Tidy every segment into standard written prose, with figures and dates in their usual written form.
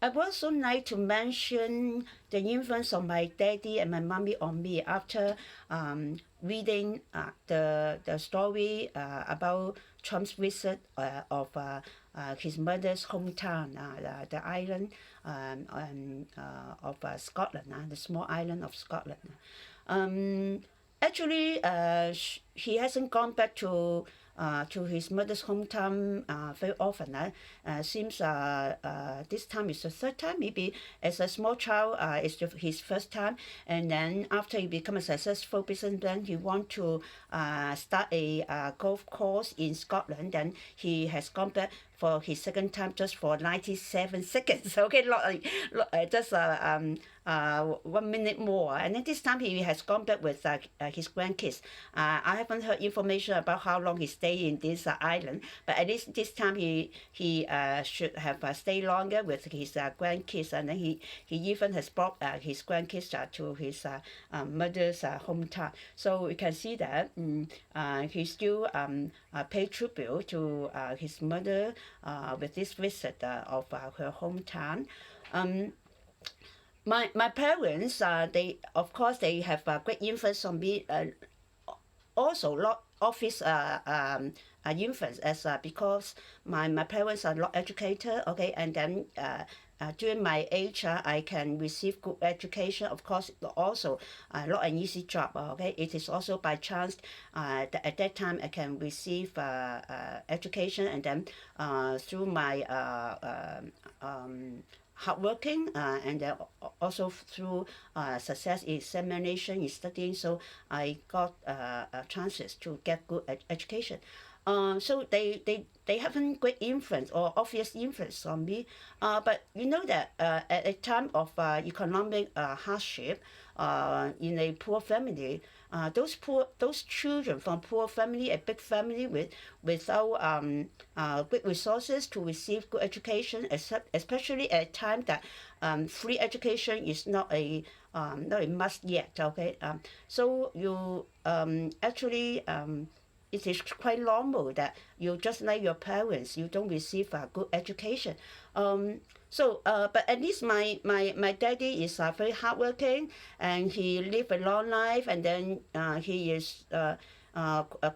I would also like to mention the influence of my daddy and my mommy on me after reading the story about Trump's visit of his mother's hometown, the island of Scotland, the small island of Scotland. Um, Actually, he hasn't gone back to his mother's hometown very often. Seems this time is the third time. Maybe as a small child, it's his first time, and then after he become a successful businessman, he want to start a golf course in Scotland. Then he has gone back for his second time just for 97 seconds. Okay, just 1 minute more. And then this time he has gone back with his grandkids. I haven't heard information about how long he stayed in this island, but at least this time he should have stayed longer with his grandkids. And then he even has brought his grandkids to his mother's hometown. So we can see that he still pay tribute to his mother with this visit of her hometown. My parents, they of course they have a great influence on me. Also, lot office influence as because my parents are not educated. Okay, and then during my age, I can receive good education. Of course, also not an easy job. Okay, it is also by chance that at that time I can receive education, and then through my hardworking and then also through success in examination in studying, so I got chances to get good education. So they haven't great influence or obvious influence on me, but you know that at a time of economic hardship in a poor family, those children from poor family, a big family without good resources to receive good education, especially at a time that free education is not a must yet. Okay, so you actually it is quite normal that you just like your parents, you don't receive a good education. But at least my daddy is very hardworking, and he live a long life, and then he is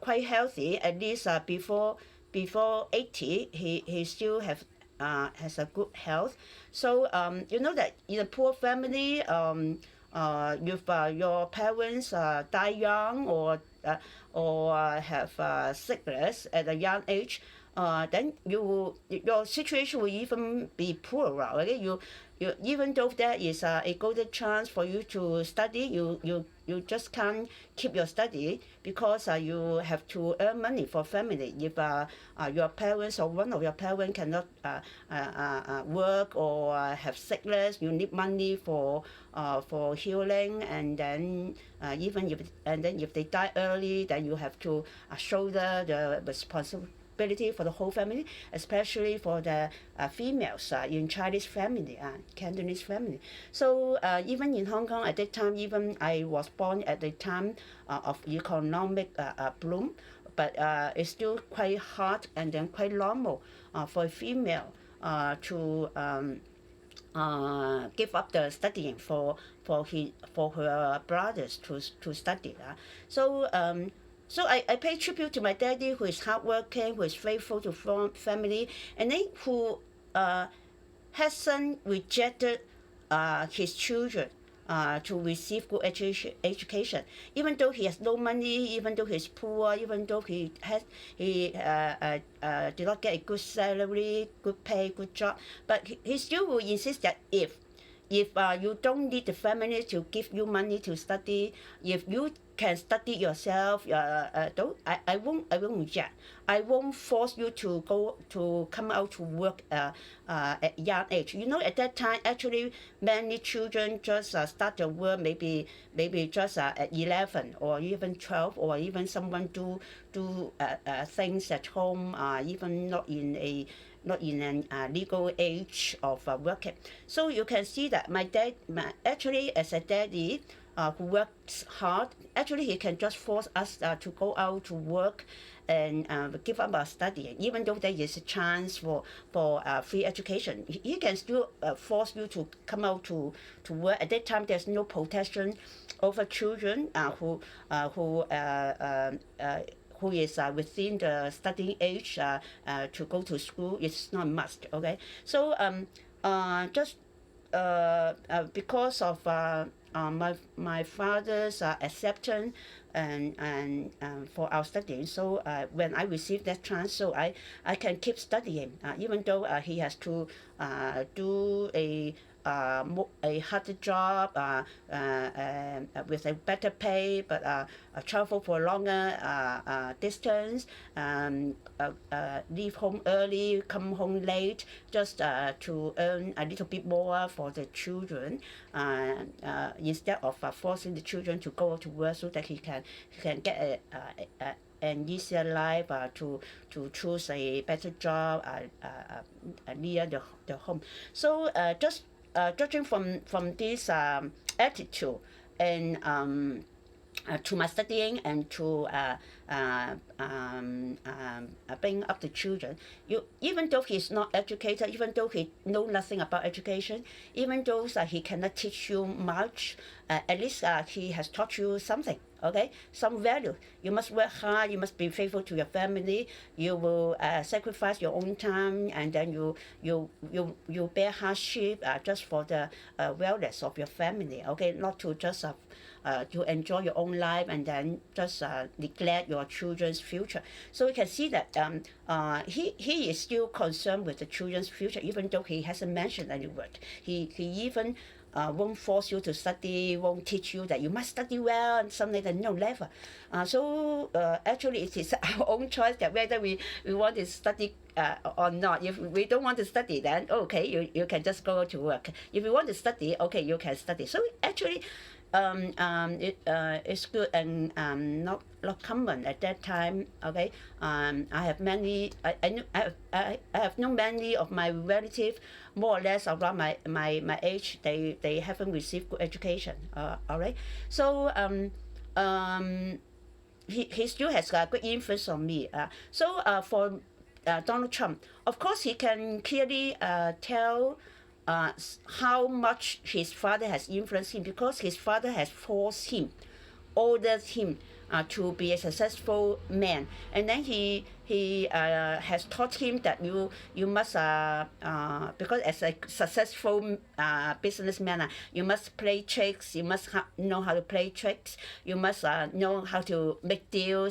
quite healthy. At least before 80, he still have has a good health. So you know that in a poor family, if your parents die young or have sickness at a young age, then your situation will even be poorer. Okay, you even though there is a golden chance for you to study, you just can't keep your study because you have to earn money for family. If your parents or one of your parents cannot work or have sickness, you need money for healing, and then if they die early, then you have to shoulder the responsibility for the whole family, especially for the females in Chinese family, Cantonese family. So even in Hong Kong at that time, even I was born at the time of economic bloom, but it's still quite hard and then quite normal for a female to give up the studying for her brothers to study. So I pay tribute to my daddy, who is hardworking, who is faithful to family, and then who hasn't rejected his children to receive good education. Even though he has no money, even though he's poor, even though he did not get a good salary, good pay, good job, but he still will insist that if you don't need the family to give you money to study, if you can study yourself, I won't reject. I won't force you to come out to work at young age. You know, at that time, actually, many children just start their work maybe just at 11 or even 12, or even someone do things at home, even not in an legal age of working. So you can see that my dad, actually as a daddy, who works hard. Actually, he can just force us to go out to work and give up our studying, even though there is a chance for free education. He can still force you to come out to work. At that time, there's no protection over children who is within the studying age to go to school. It's not a must. Okay, so just because of my father's acceptance and for our studying. So when I received that chance, so I can keep studying, even though he has to do a harder job with a better pay, but travel for a longer distance, leave home early, come home late, just to earn a little bit more for the children, instead of forcing the children to go to work so that he can get an easier life, to choose a better job near the home. So just judging from this attitude and to my studying and to bring up the children, even though he's not educated, even though he know nothing about education, even though he cannot teach you much, at least he has taught you something. Okay, some value. You must work hard. You must be faithful to your family. You will sacrifice your own time, and then you bear hardship just for the wellness of your family. Okay, not to just to enjoy your own life and then just neglect your children's future. So you can see that he is still concerned with the children's future, even though he hasn't mentioned any word. He even won't force you to study, won't teach you that you must study well and something like that. No, never. So actually it is our own choice that whether we want to study or not. If we don't want to study, then okay, you can just go to work. If you want to study, okay, you can study. So actually it's good and not common at that time. Okay, I have many. I have known many of my relatives, more or less around my age. They haven't received good education. All right, so he still has a great influence on me. So for Donald Trump, of course, he can clearly tell how much his father has influenced him, because his father has forced him, ordered him to be a successful man, and then he has taught him that you must because as a successful businessman, you must play tricks, you must know how to play tricks, you must know how to make deals